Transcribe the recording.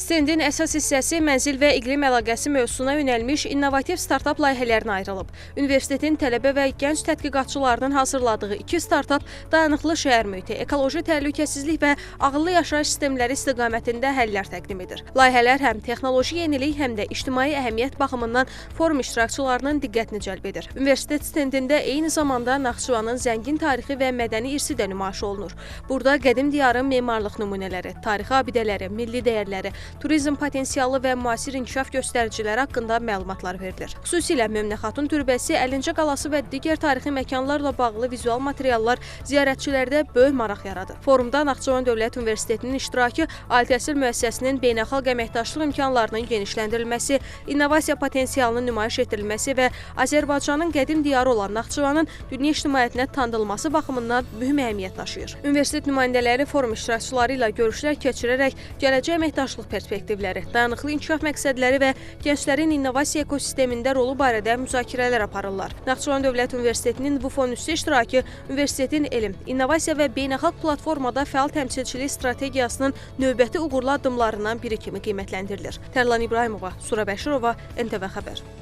Stendin əsas hissəsi mənzil və iqlim əlaqəsi mövzusuna yönəlmiş innovativ startap layihələrinə ayrılıb. Universitetin tələbə və gənc tədqiqatçılarının hazırladığı 2 startap dayanıqlı şəhər mühiti, ekoloji təhlükəsizlik və ağıllı yaşayış sistemləri istiqamətində həllər təqdim edir. Layihələr həm texnoloji yenilik, həm də ictimai əhəmiyyət baxımından forum iştirakçılarının diqqətini cəlb edir. Universitet stendində eyni zamanda Naxçıvanın zəngin tarixi və mədəni irsi də nümayiş olunur. Burada qədim diyarın memarlıq nümunələri, tarixi abidələri, milli dəyərləri, turizm potensialı və müasir inkişaf göstəriciləri haqqında məlumatlar verilir. Xüsusilə Möminə Xatun türbəsi, Əlincə qalası və digər tarixi məkanlarla bağlı vizual materiallar ziyarətçilərdə böyük maraq yaradır. Forumda Naxçıvan Dövlət Universitetinin iştirakı ali təhsil müəssisəsinin beynəlxalq əməkdaşlıq imkanlarının genişləndirilməsi, innovasiya potensialının nümayiş etdirilməsi və Azərbaycanın qədim diyarı olan Naxçıvanın dünya ictimaiyyətinə tanıdılması baxımından mühüm əhəmiyyət daşıyır. Universitet nümayəndələri forum iştirakçıları ilə görüşlər keçirərək gələcək əməkdaşlıq perspektivləri, dayanıqlı inkişaf məqsədləri və gənclərin innovasiya ekosistemində rolu barədə müzakirələr aparırlar. Naxçıvan Dövlət Universitetinin bu fon üstü iştirakı universitetin elm, innovasiya və beynəlxalq platformada fəal təmsilçilik strategiyasının növbəti uğurlu addımlarından biri kimi qiymətləndirilir. Tərlan İbrahimova, Sura Bəşirova, NTV Xəbər.